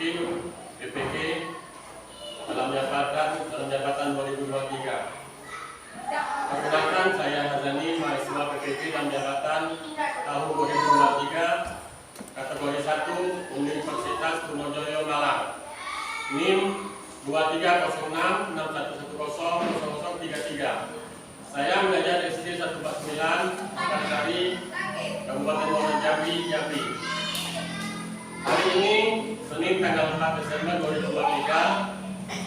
bikin PPK dalam jabatan 2023. Perkenalkan, saya Hazani, mahasiswa PPK dalam jabatan tahun 2023, kategori 1, Universitas Trunojoyo Malang. NIM 230661100033. Saya mengajar SD 149 Sukasari, Kabupaten Muara Jambi, Jambi. Hari ini, Senin tanggal 4 Desember 2023,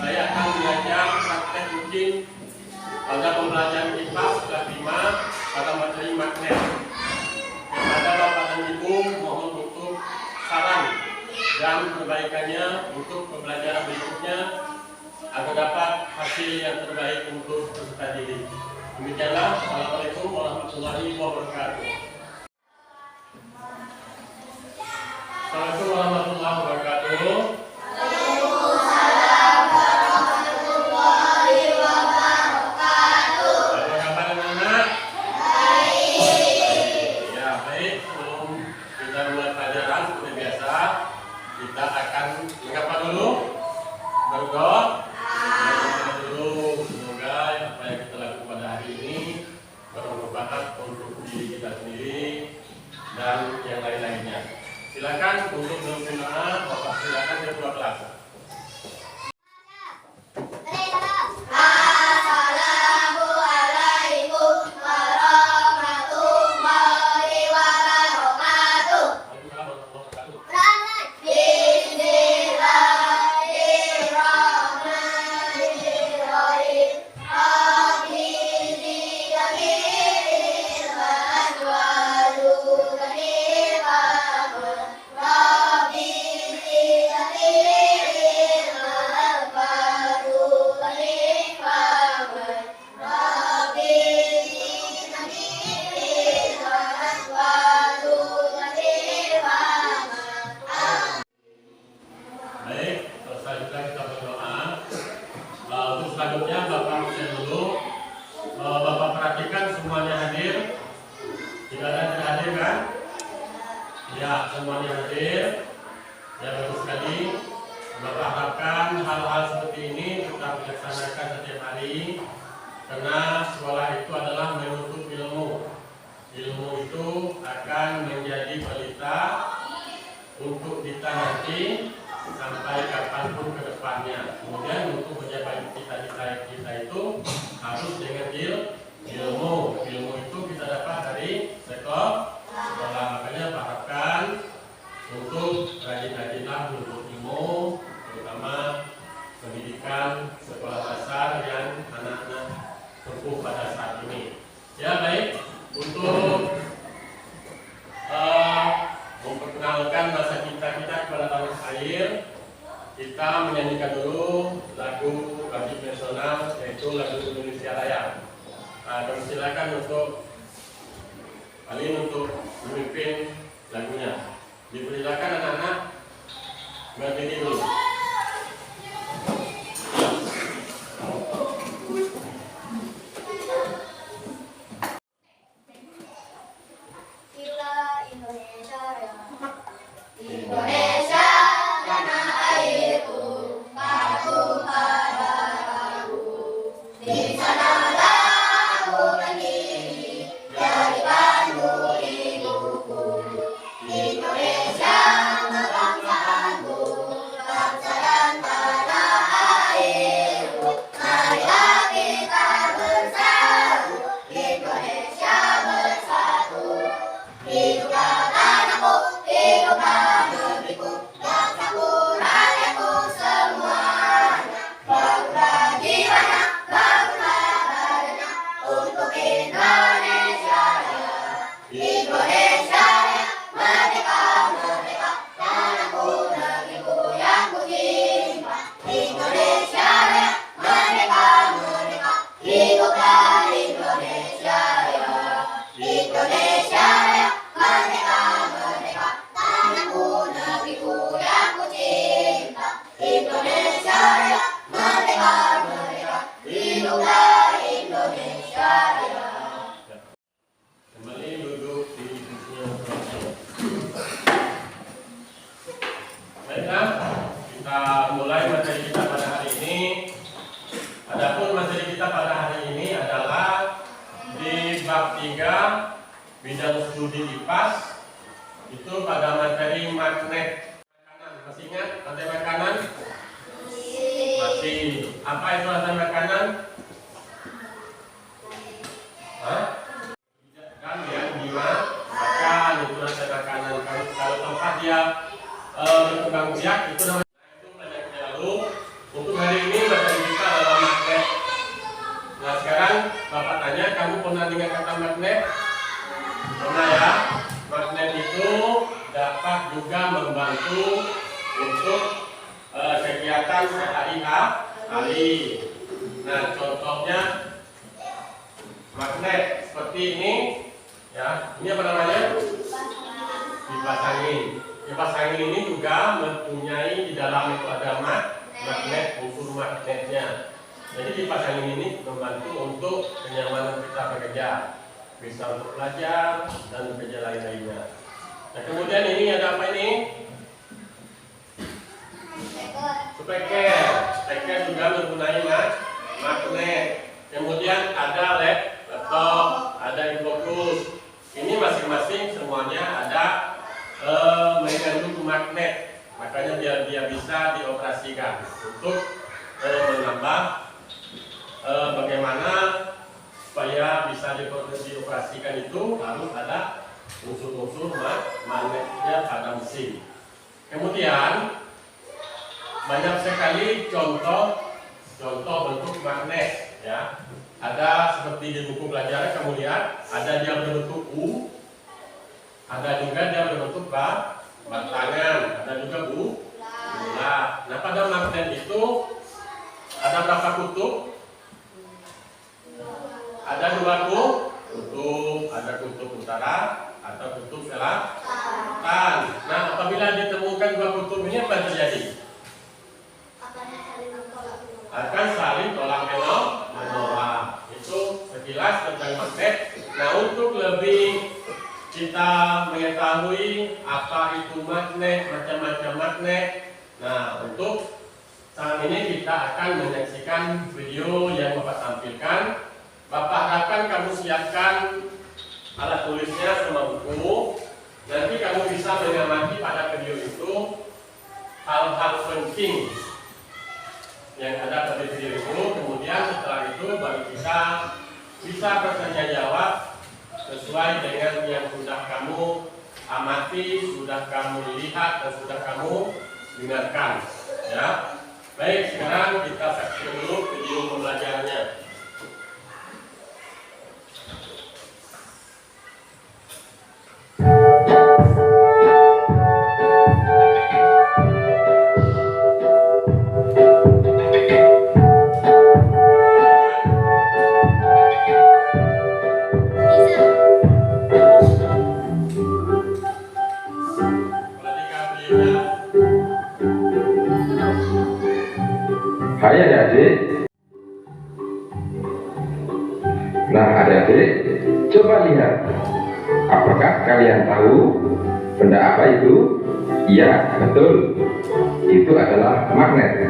saya akan mengajar praktek rutin pada pembelajaran IPA kelas 5 pada materi magnet. Kepada Bapak dan Ibu, mohon untuk saran dan perbaikannya untuk pembelajaran berikutnya agar dapat hasil yang terbaik untuk peserta didik. Demikianlah, Assalamualaikum warahmatullahi wabarakatuh. Assalamualaikum warahmatullahi wabarakatuh. Apa kabar anak-anak? Baik. Ya, baik. Sebelum kita mulai pelajaran seperti biasa, kita akan mengapa dulu? Berdoa. Semoga apa yang kita lakukan pada hari ini bermanfaat untuk diri kita sendiri dan yang lain-lainnya. Silakan untuk berdoa, Bapak silakan ketua kelas. Selanjutnya Bapak usia dulu. Bapak perhatikan semuanya hadir. Jika ada yang hadir kan? Ya, semuanya hadir. Ya, bagus sekali. Bapak harapkan hal-hal seperti ini tetap dilaksanakan setiap hari, karena sekolah itu adalah menuntut ilmu. Ilmu itu akan menjadi pelita untuk kita nanti sampai kapanpun ke depannya. Kemudian untuk mencapai cita-cita kita itu harus dengan ilmu. Ilmu itu kita dapat dari sekolah. Makanya harapkan untuk rajin-rajinlah untuk ilmu, terutama pendidikan sekolah dasar yang anak-anak tempuh pada saat ini. Ya, baik. Untuk memperkenalkan bahasa kita kepada tanah air, kita menyanyikan dulu lagu wajib nasional, yaitu lagu Indonesia Raya. Dan silakan untuk kalian untuk memimpin lagunya. Dipersilakan anak-anak berdiri dulu. Indonesia, tanah airku, padaku padaku. Di sanalah aku berdiri, jadi pandu ibuku. Indonesia, kebangsaanku, bangsa dan tanah airku. Marilah kita bersatu, Indonesia bersatu. Hiduplah tanahku, hiduplah negeriku, bangsaku, rakyatku semuanya. Bangunlah jiwanya, bangunlah badannya, untuk Indonesia Raya. Indonesia Raya, merdeka, merdeka, tanahku, negeriku yang ku cinta. Indonesia Raya, merdeka, merdeka, hiduplah Indonesia Raya. Indonesia Raya, merdeka, merdeka, tanahku, negeriku yang ku cinta. Indonesia Raya, merdeka, merdeka, hiduplah Indonesia Raya. Kembali duduk di kursinya. Baiklah, dipas itu pada materi magnet makanan. Masih ingat rantai makanan? Masih. Apa itu rantai makanan? Hah? Kan yang dimakan itu rantai makanan. Kalau tempat dia berkembang biak itu namanya. Itu banyak lalu. Untuk hari ini materi kita adalah magnet. Nah sekarang Bapak tanya, kamu pernah dengar kata magnet? Pernah ya? Magnet itu dapat juga membantu untuk kegiatan sehari-hari. Nah contohnya magnet seperti ini, ya. Ini apa namanya? Kipas angin. Kipas angin ini juga mempunyai di dalam itu ada magnet, unsur magnetnya. Jadi kipas angin ini membantu untuk kenyamanan kita bekerja, bisa untuk belajar dan bekerja lain-lainnya. Nah kemudian ini ada apa ini? Speaker. Speaker juga menggunakan magnet. Kemudian ada laptop, ada infocus. Ini masing-masing semuanya ada mengandung magnet. Makanya biar dia bisa dioperasikan untuk menambah bagaimana supaya bisa dioperasikan itu harus ada unsur-unsur magnetnya pada mesin. Kemudian banyak sekali contoh bentuk magnet, ya. Ada seperti di buku pelajaran kamu lihat, ada dia berbentuk U, ada juga dia berbentuk batangan, ada juga bulat. Nah pada magnet itu ada berapa kutub? Ada 2 kutub, ada kutub utara atau kutub selatan. Nah apabila ditemukan 2 kutub ini apa terjadi? Akan saling tolak menolak. Itu sekilas tentang magnet. Nah untuk lebih kita mengetahui apa itu magnet, macam-macam magnet. Nah untuk saat ini kita akan menyaksikan video yang Bapak tampilkan. Bapak harapkan kamu siapkan alat tulisnya sama buku. Nanti kamu bisa mengamati pada video itu hal-hal penting yang ada pada video itu. Kemudian setelah itu baru kita bisa bertanya jawab sesuai dengan yang sudah kamu amati, sudah kamu lihat dan sudah kamu dengarkan, ya. Baik, sekarang kita saksikan dulu video pembelajarannya. Hai adik-adik. Nah adik-adik, coba lihat. Apakah kalian tahu benda apa itu? Iya, betul. Itu adalah magnet.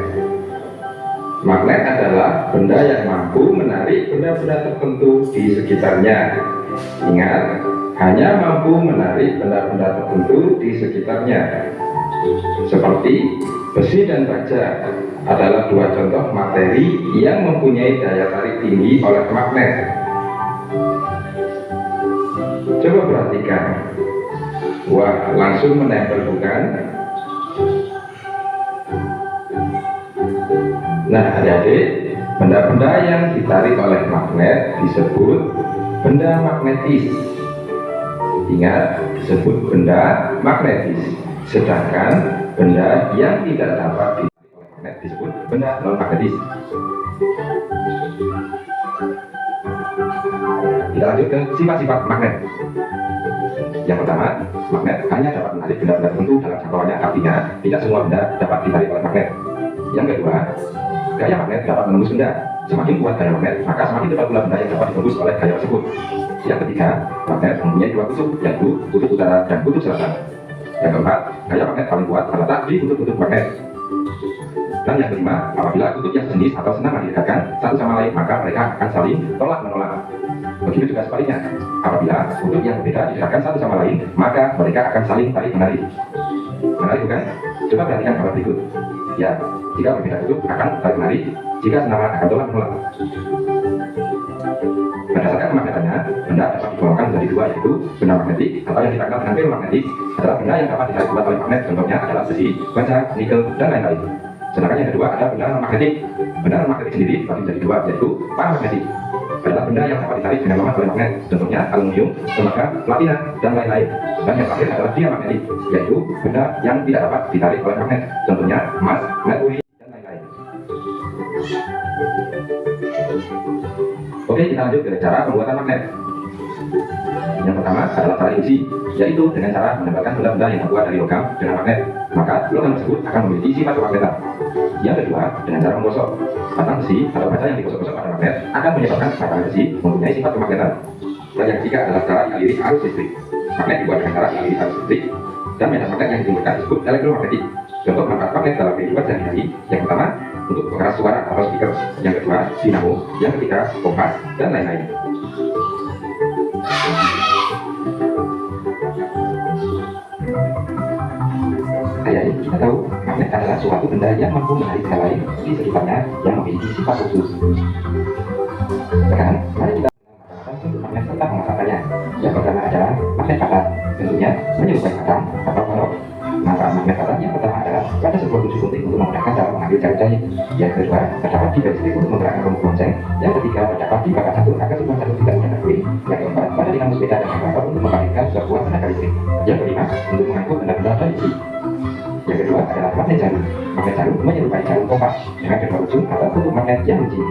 Magnet adalah benda yang mampu menarik benda-benda tertentu di sekitarnya. Ingat, hanya mampu menarik benda-benda tertentu di sekitarnya. Seperti besi dan baja adalah 2 contoh materi yang mempunyai daya tarik tinggi oleh magnet. Coba perhatikan. Wah, langsung menempel bukan? Nah adik-adik, benda-benda yang ditarik oleh magnet disebut benda magnetis. Ingat, disebut benda magnetis. Sedangkan benda yang tidak dapat ditarik oleh magnet disebut benda non-magnetis. Kita lanjut ke sifat-sifat magnet. Yang pertama, magnet hanya dapat menarik benda-benda tertentu dalam jangkauannya, artinya tidak semua benda dapat ditarik oleh magnet. Yang kedua, gaya magnet dapat menembus benda. Semakin kuat gaya magnet, maka semakin cepat pula benda yang dapat ditembus oleh gaya tersebut. Yang ketiga, magnet mempunyai 2 kutub, yaitu kutub utara dan kutub selatan. Yang keempat, gaya magnet paling kuat terletak di kutub-kutub magnet. Dan yang kelima, apabila kutub yang sejenis atau senang didekatkan satu sama lain, maka mereka akan saling tolak menolak. Begitu juga sebaliknya, apabila kutub yang berbeda didekatkan satu sama lain, maka mereka akan saling tarik-menarik. Menarik bukan? Coba perhatikan gambar berikut. Ya, jika berbeda kutub akan tarik-menarik, jika senama akan tolak-menolak. Berdasarkan kemagnetannya, benda dapat digolongkan menjadi dua, yaitu benda magnetik atau yang kita kenal dengan ferromagnetik adalah benda yang dapat ditarik kuat oleh magnet. Contohnya adalah besi, baja, nikel, dan lain-lain. Sedangkan yang kedua ada benda non-magnetik. Benda non-magnetik sendiri dibagi menjadi dua, yaitu paramagnetik. Adalah benda yang dapat ditarik dengan lemah oleh magnet. Contohnya aluminium, tembaga, platina, dan lain-lain. Dan yang terakhir adalah diamagnetik, yaitu benda yang tidak dapat ditarik oleh magnet. Contohnya emas, merkuri, dan lain-lain. Oke, kita lanjut ke cara pembuatan magnet. Yang pertama adalah cara induksi, yaitu dengan cara menambahkan benda-benda yang terbuat dari logam dengan magnet, maka logam tersebut akan memiliki sifat kemagnetan. Yang kedua, dengan cara menggosok. Batang besi atau baja yang digosok-gosok pada magnet akan menyebabkan batang besi mempunyai sifat kemagnetan. Dan yang ketiga adalah cara dialiri arus listrik. Magnet dibuat dengan cara dialiri arus listrik, dan medan magnet yang ditimbulkan disebut elektromagnetik. Contoh manfaat magnet dalam kehidupan sehari-hari: yang pertama, untuk pengeras suara atau speaker; yang kedua, dinamo; yang ketiga, kompas, dan lain-lain. Kita tahu magnet adalah suatu benda yang mampu menarik hal lain di sekitarnya yang memiliki sifat khusus. Sekarang, mari kita mengenal bentuk magnet serta pemanfaatannya. Yang pertama adalah magnet padan, bentuknya menyerupai padan atau balok. Manfaat magnet padan yang pertama adalah pada sebuah tujuh gunting untuk memudahkan dalam mengambil jari-jari. Yang kedua, terdapat di garis listrik untuk menggerakkan remote lonceng. Yang ketiga, terdapat di bakat satu agar sebuah satu tidak mudah terguling. Yang keempat, pada dinamo sepeda dan generator untuk membangkitkan sebuah tenaga listrik. Yang kelima, untuk mengangkut benda-benda dari isi. Yang kedua adalah magnet jarum. Magnet jarum menyerupai jarum kompas dengan kedua ujung atau kutub magnet yang licin.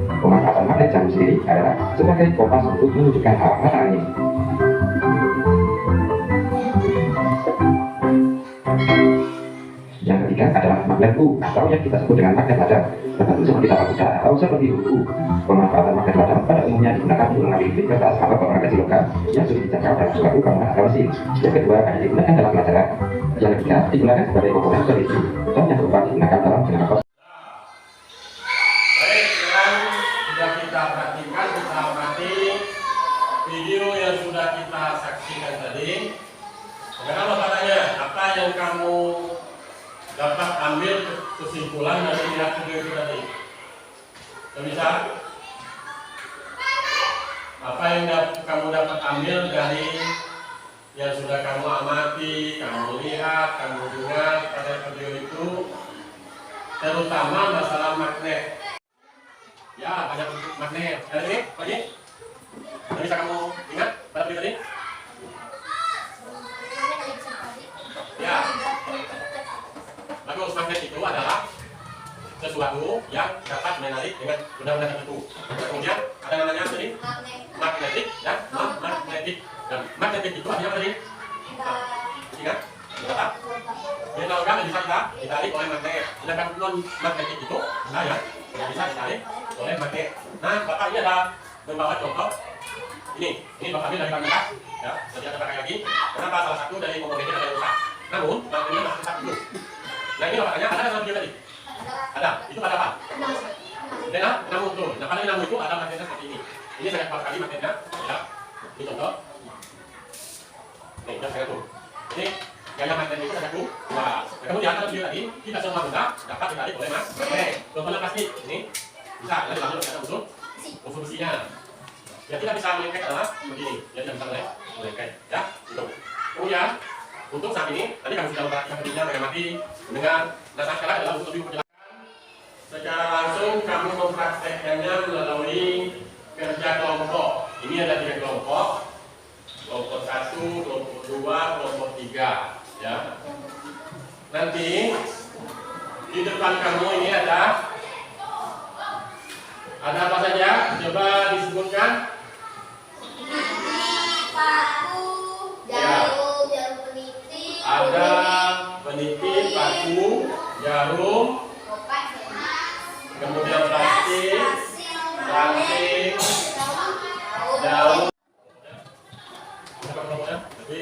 Pemanfaatan magnet jarum sendiri adalah sebagai kompas untuk menunjukkan arah mata angin. Yang ketiga adalah magnet U atau yang kita sebut dengan magnet ladang, terbentuk seperti tapak kuda atau seperti U. Pemanfaatan magnet ladang pada umumnya digunakan untuk mengambil listrik kertas atau barang kecil logam yang sudah dijangkau dalam suatu bangunan atau mesin. Yang kedua hanya digunakan dalam pelajaran. Yang ketiga digunakan sebagai komponen listrik, dan yang keempat digunakan dalam generator. Baik, sekarang sudah kita perhatikan, kita amati video yang sudah kita saksikan tadi. Sekarang apa tanya? Apa yang kamu dapat ambil kesimpulan dari lihat video itu tadi? Bisa? Apa yang kamu dapat ambil dari yang sudah kamu amati, kamu lihat, kamu dengar pada video itu, terutama masalah magnet? Ya, banyak magnet. Ada ini, lagi? Bisa kamu ingat pada video tadi? Ya, bagus. Magnet itu adalah sesuatu yang dapat menarik dengan benda-benda tertentu. Kemudian ada namanya tadi magnetik dan non-magnetik. Dan magnetik itu artinya apa tadi? Ingat? Berapa? Benda logam yang bisa kita ditarik oleh magnet. Sedangkan non-magnetik itu benda yang bisa ditarik oleh magnet. Nah, Bapak ini ada membawa contoh. Ini Bapak ambil dari magnet. Ya, nanti ada pakai lagi. Kenapa salah satu dari komponennya ada yang rusak? Namun, magnetnya masih tetap hidup. Nah, ini Bapak tanya, ada dalam video tadi? Ada. Itu pada apa? Dinamo itu. Nah, pada dinamo itu ada magnetnya seperti ini. Ini sangat kuat sekali magnetnya. Ya, ini contoh. Nih, yang saya tuh. Ini gaya magnet itu sangat kuat. Nah, kemudian dalam video tadi kita semua benda dapat ditarik oleh magnet. Contohnya plastik. Ini bisa. Nanti langsung kita unsur besinya. Yang tidak bisa melengket adalah begini. Yang tidak bisa melengket. Ya, itu. Kemudian untuk saat ini, tadi kami sudah memperhatikan pentingnya mengamati, mendengar. Nah, sekarang adalah untuk lebih penjelasan. Secara langsung kamu mempraktekkannya melalui kerja kelompok. Ini ada 3 kelompok. Kelompok 1, kelompok 2, kelompok 3. Ya. Nanti di depan kamu ini ada apa saja? Coba disebutkan. Paku, jarum, jarum peniti, Ada peniti, paku, jarum, kemudian plastik, ranting, daun. Jadi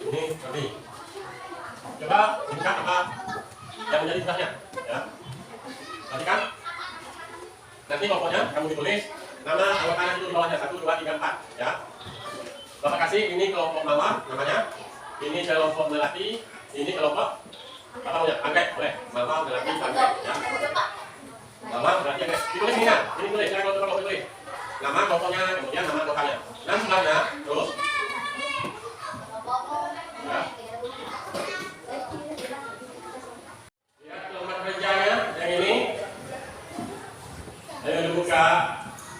ini nanti. Coba ingat apa yang menjadi tugasnya, ya. Perhatikan. Nanti pokoknya kamu ditulis Nama anggotannya itu di bawahnya 1, 2, 3, 4 ya. Bapak kasih ini kelompok mama namanya. Ini kelompok melati, ini kelompok apa punya? Anggrek boleh. Mama melati anggrek ya. Mama melati anggrek. Ditulis ini ya. Ini tulis jangan kelompok tulis. Nama kelompoknya kemudian nama anggotannya. Dan sebelahnya terus ya. Lihat lembar kerjanya yang ini. Ayo dibuka.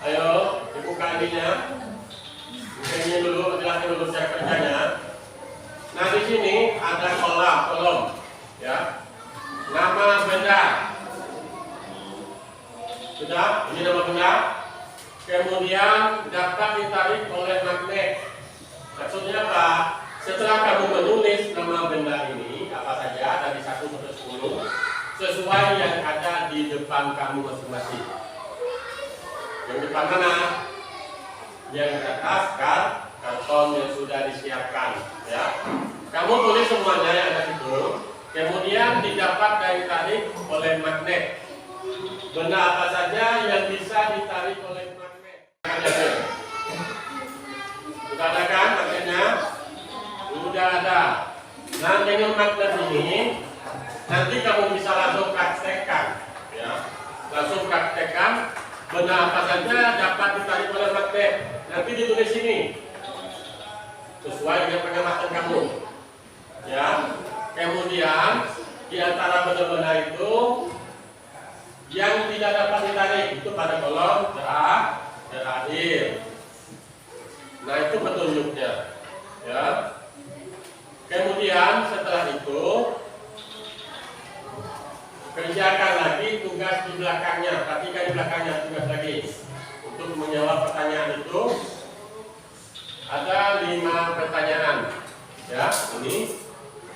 Ayo dibuka ininya. Ini dulu, jelaskan dulu cara kerjanya. Nah di sini ada kolom, ya. Nama benda. Sudah, ini nama benda. Kemudian dapat ditarik oleh magnet. Maksudnya apa? Setelah kamu menulis nama benda ini apa saja dari 1 sampai 10 sesuai yang ada di depan kamu masing-masing. Yang depan mana? Yang di atas karton yang sudah disiapkan ya. Kamu tulis semuanya yang ada di situ. Kemudian didapat dan ditarik oleh magnet. Benda apa saja yang bisa ditarik oleh magnet? Sudah ada kan magnetnya? Sudah ada. Nah dengan magnet ini nanti kamu bisa langsung praktekkan ya. Langsung praktekkan benda apa saja dapat ditarik oleh magnet. Nanti ditulis sini sesuai dengan pengamatan kamu ya. Kemudian di antara benda-benda itu yang tidak dapat ditarik itu pada kolom terakhir. Nah itu petunjuknya ya. Kemudian setelah itu kerjakan lagi tugas di belakangnya. Perhatikan di belakangnya tugas lagi. Untuk menjawab pertanyaan itu ada 5 pertanyaan ya. Ini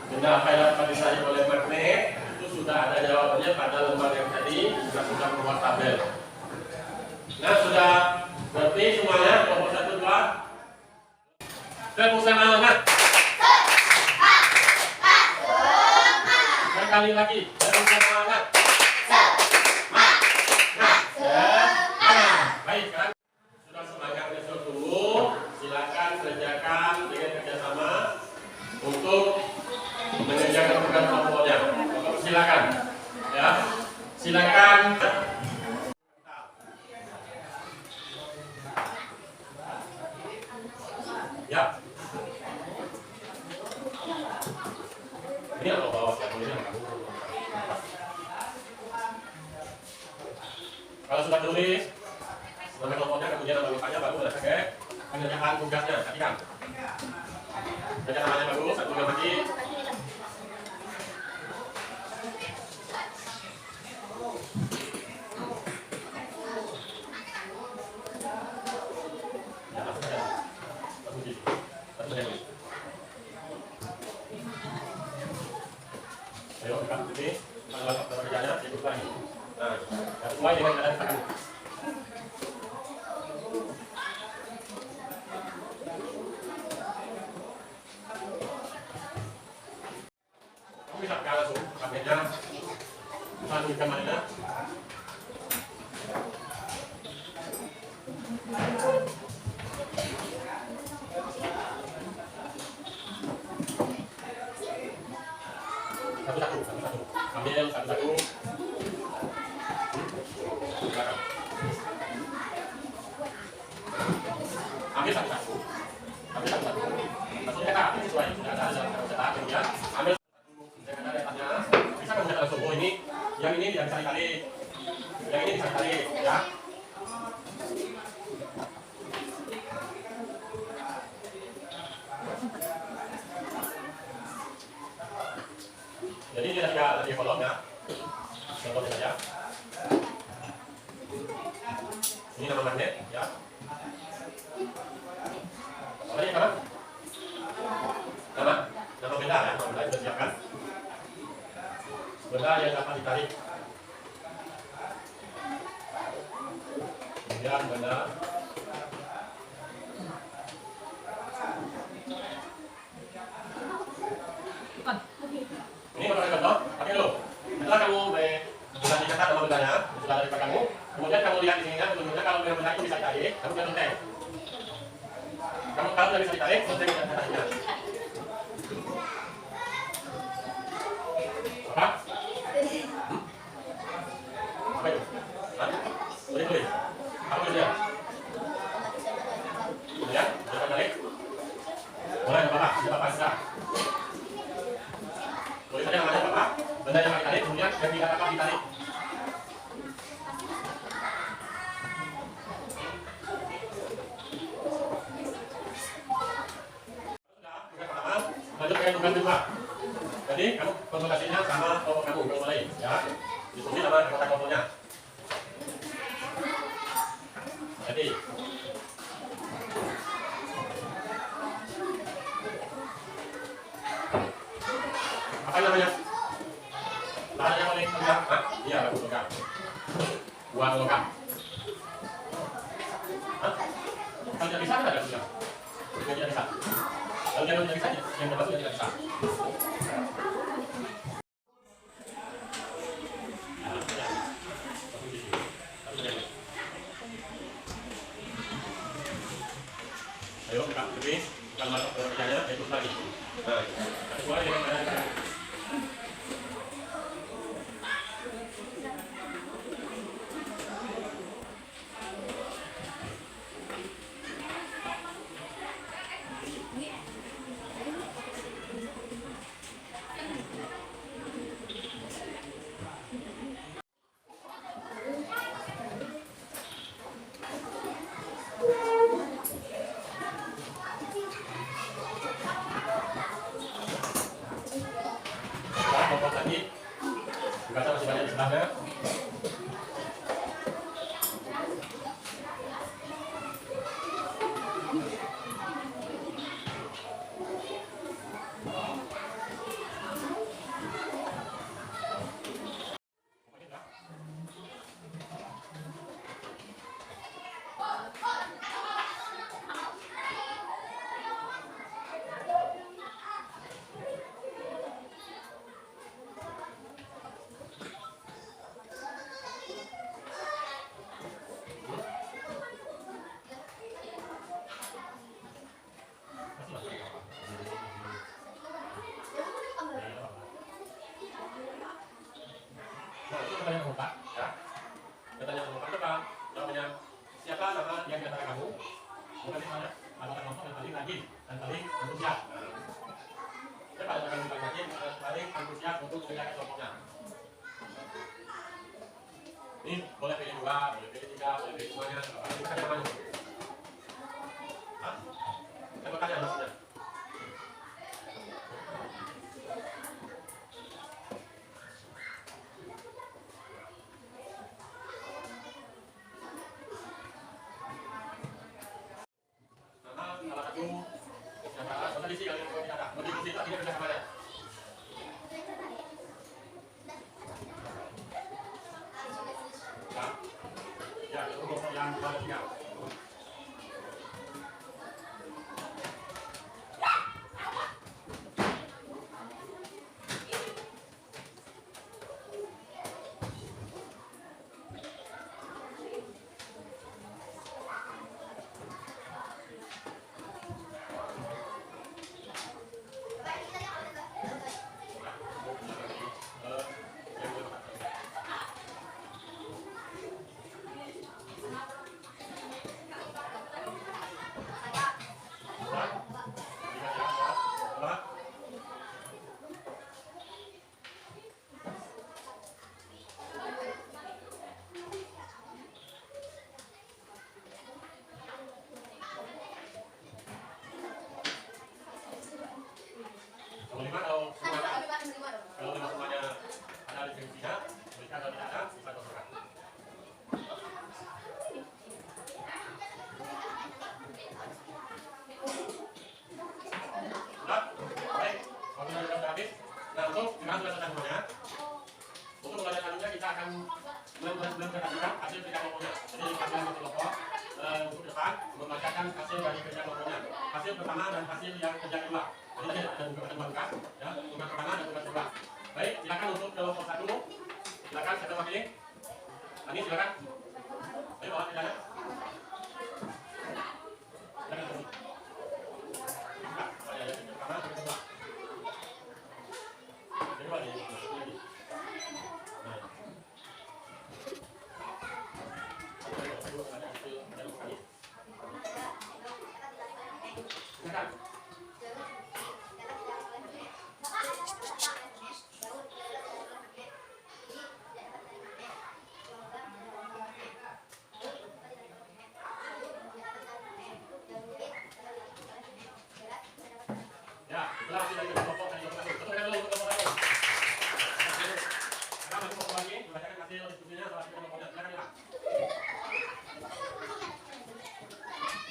benda apa yang dapat ditarik oleh magnet itu sudah ada jawabannya pada lembar yang tadi, sudah membuat tabel. Nah sudah berarti semuanya kelompok 1, 2 tepuk semangat. Sekali lagi tepuk semangat. Baik kan? Sudah semangat besok tunggu. Silakan kerjakan dengan kerjasama untuk mengerjakan program kelompoknya. Silakan, ya. Silakan. Ya. Ini apa bawa tulisnya? Kalau sudah tulis nama kelompoknya kemudian nama lupanya baru udah pakai pengerjaan tugasnya. Perhatikan. Kerja namanya bagus, satu yang mati. Ya, langsung saja. Satu saja. Ayo, dekat sini. Kalau kerjanya ikut lagi. Nah, sesuai dengan keadaan kamu. Bisa langsung pakainya lanjutkan mana? Satu-satu, ambil satu-satu. Ambil satu-satu. Maksudnya cetak, sesuai sudah ada cetak kemudian ambil. Bisa kamu lihat langsung, oh ini, yang ini bisa ditarik, yang ini bisa ditarik, ya. Jadi ini ada 3 kolom ya, contohnya saja. Ini nama magnet, ya. Apa ini nama? Nama benda ya, nama benda sudah siapkan. Benda yang dapat ditarik. Kemudian benda ini kalau contoh, pakai dulu. Setelah kamu sudah dicatat nama bendanya, sudah ada di belakangmu, Kemudian kamu lihat di sini ya, sebelumnya kalau benar-benar itu bisa ditarik, kamu bisa lonteng. Kamu kalau tidak bisa ditarik, lonteng dengan caranya. Apa? Apa itu? Hah? Boleh. Apa itu ya? Ya, bisa tarik. Boleh, Bapak. Bapak sudah. Boleh saja namanya Bapak. Benda yang ditarik, kemudian yang tidak dapat ditarik. Lanjut ke tugas kedua. Jadi kamu konsultasinya sama kelompok kamu, kelompok lain, ya. Diskusi sama anggota kelompoknya. Jadi apa namanya? Bahan yang paling lengkap? Iya, bagus lengkap. Buah lengkap. Kalau tidak bisa, tidak ada bisa. Tidak bisa. Kalau tidak bisa, yang terbaik tidak bisa. Ayo buka lebih, kalau masuk ke kerjanya, itu lagi. Nah, kedua yang ada. Kelompok tadi tugasnya masih banyak di sebelahnya. Nah, itu pertanyaan keempat, ya. Pertanyaan keempat itu kan jawabannya siapa nama yang di antara kamu? Bukan misalnya anggota kelompok yang paling rajin dan paling antusias. Siapa yang akan paling rajin dan paling antusias untuk menjaga kelompoknya? Ini boleh pilih 2, boleh pilih 3, boleh pilih semuanya. Ini bukan namanya. Hah? Saya bertanya maksudnya. Salah satu yang kondisi yang tidak ada, kondisi tidak bisa kemana? Ya, itu kelompok yang ada 3. Kalau memang semuanya ada distribusinya, berikan kalau tidak ada, bisa kosongkan. Sudah? Baik, waktunya sudah habis. Nah, untuk sekarang sudah selesai semuanya. Untuk pelajaran selanjutnya kita akan mempresentasikan hasil kerja kelompoknya. Jadi hasil kelompok untuk depan membacakan hasil dari kerja kelompoknya. Hasil pertama dan hasil yang kerja kedua. Jadi ada tugas buka, ya, tugas pertama dan tugas kedua. Baik, silakan untuk kelompok 1. Silakan saya wakili. Tadi silakan. bawah tidak ada. Ya, itulah hasil dari kelompok dan kelompok satu. Betulkan dulu untuk kelompok satu. Sekarang masuk kelompok lagi, membacakan hasil diskusinya salah satu kelompoknya. Silakan ya.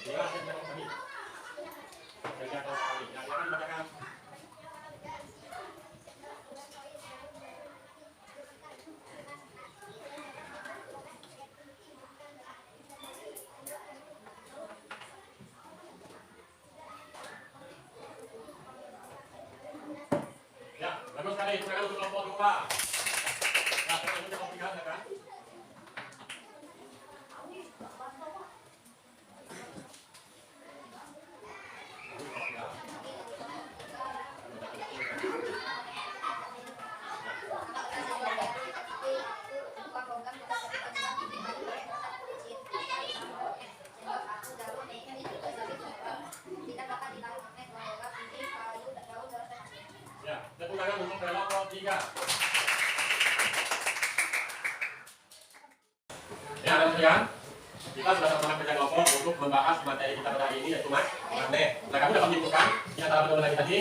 Inilah hasil dari kelompok kami. Kerja kelompok kami. Ya, silakan dibacakan. Ya, bagus sekali. Silakan untuk kelompok dua. Nah, sekarang untuk kelompok tiga, silakan. Ya, tepuk tangan untuk kelompok tiga. Ya, dan sekalian, kita sudah sama-sama kerja kelompok untuk membahas materi kita pada hari ini, yaitu magnet. Nah, kamu dapat menyimpulkan di antara pertemuan lagi tadi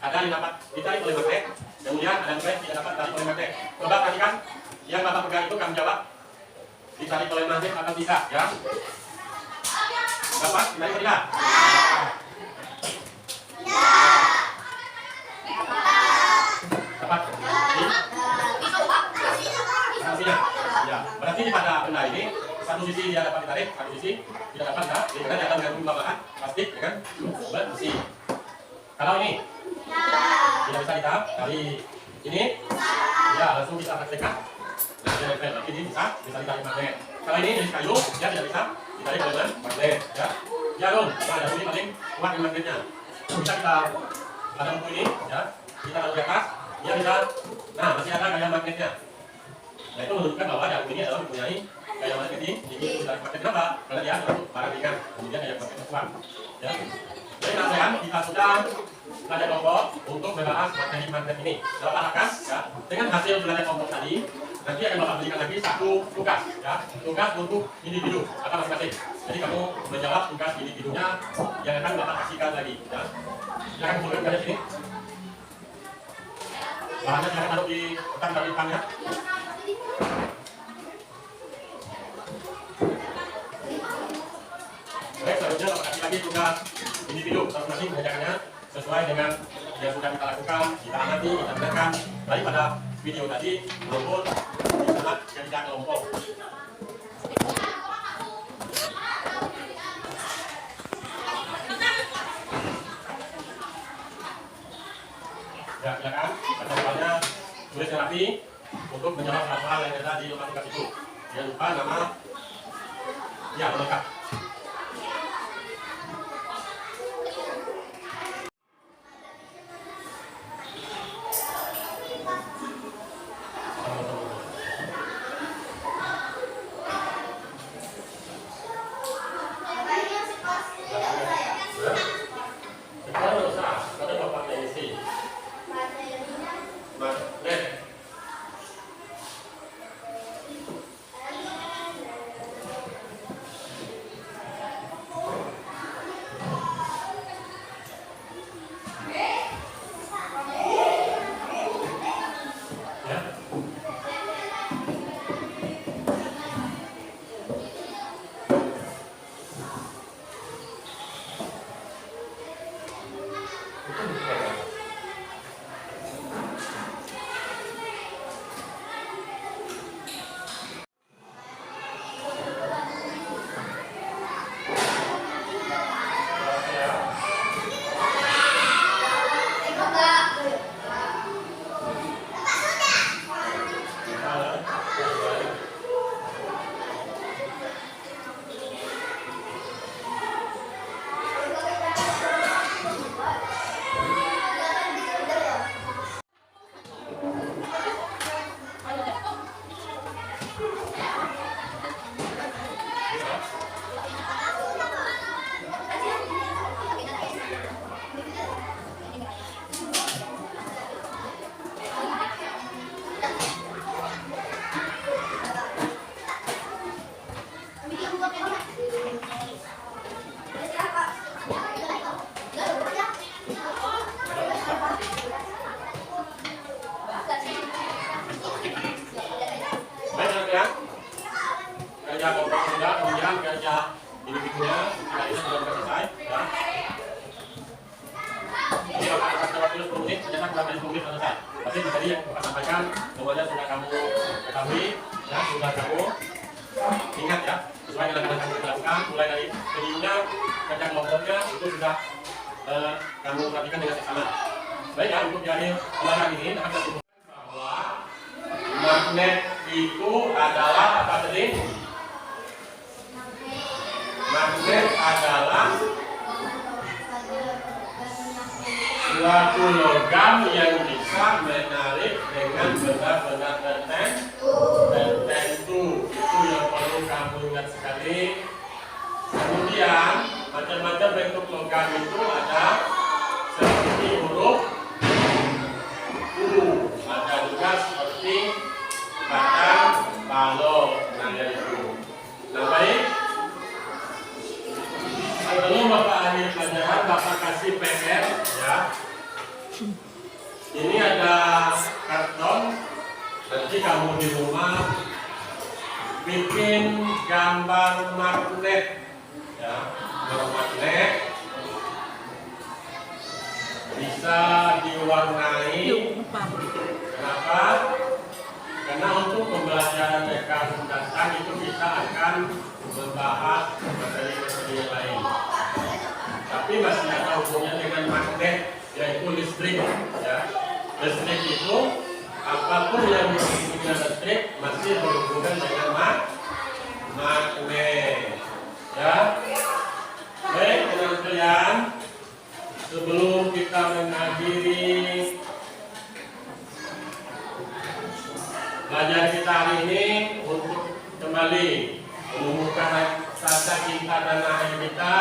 ada yang dapat ditarik oleh magnet, kemudian ada yang tidak dapat ditarik oleh magnet. Coba perhatikan, yang Bapak pegang itu kamu jawab ditarik oleh magnet atau tidak, ya? Dapat ditarik atau tidak? Dapat? Artinya, ya, berarti pada benda ini satu sisi dia dapat ditarik, satu sisi tidak dapat, ya. Jadi kita akan menggantung bahan plastik dengan besi. Kalau ini tidak bisa ditarik dari ini, ya langsung kita praktekkan. Nah, ini bisa ditarik magnet. Kalau ini jenis kayu, dia tidak bisa ditarik oleh magnet, ya. Jarum, nah jarum ini paling kuat dengan magnetnya. Bisa kita pada buku ini, ya, kita taruh di atas, dia bisa, nah masih ada gaya magnetnya. Nah itu menunjukkan bahwa jarum ini adalah mempunyai gaya magnet ini ditarik magnet. Kenapa? Karena dia adalah barang ringan, kemudian gaya magnet kuat. Ya. Jadi nasihat kita sudah belajar kelompok untuk membahas materi magnet ini. Dapat akan, ya, dengan hasil belajar kelompok tadi, nanti akan Bapak berikan lagi satu tugas, ya, tugas untuk individu atau masing-masing. Jadi kamu menjawab tugas individunya yang akan Bapak kasihkan lagi, ya. Silakan kumpulkan dari sini. Bahannya silakan taruh di tekan dari depannya. Baik, selanjutnya Bapak kasih lagi tugas individu masing-masing mengerjakannya sesuai dengan yang sudah kita lakukan, kita amati, kita dengarkan daripada video tadi maupun di saat kerja kelompok. Ya, silakan baca soalnya, tulis yang rapi untuk menjawab hal-hal yang ada di lembar tugas itu. Jangan lupa nama, ya, lengkap. Baik anak-anak, kerja kelompok sudah, kemudian kerja individunya kalian sudah selesai. Ya. Ini akan waktu 10 menit, ternyata kurang dari 10 menit selesai. Tapi tadi yang Bapak sampaikan semuanya sudah kamu ketahui, ya sudah kamu ingat ya. Sesuai dengan yang kamu lakukan, mulai dari videonya, kerja kelompoknya itu sudah kamu perhatikan dengan seksama. Baik ya, untuk di akhir pelajaran ini akan kita sebutkan bahwa magnet itu adalah apa tadi? Magnet adalah suatu logam yang bisa menarik dengan benda-benda tertentu. Itu yang perlu kamu ingat sekali. Kemudian macam-macam bentuk logam itu ada seperti huruf U, ada juga seperti batang balok. Nah itu. Nah baik. Sebelum Bapak akhir pelajaran, Bapak kasih PR ya. Ini ada karton. Nanti kamu di rumah bikin gambar magnet ya, gambar magnet bisa diwarnai. Kenapa? Karena untuk pembelajaran yang akan datang itu kita akan membahas materi-materi yang lain. Tapi masih ada hubungannya dengan magnet, yaitu listrik. Ya. Listrik itu apapun yang dimiliki listrik masih berhubungan dengan magnet. Ya. Baik, teman-teman sekalian, sebelum kita mengakhiri pelajaran kita hari ini, untuk kembali menumbuhkan rasa cinta dan akhir kita,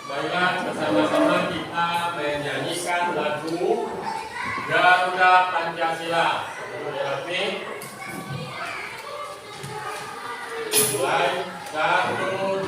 marilah bersama-sama kita menyanyikan lagu Garuda Pancasila. Mulai 1,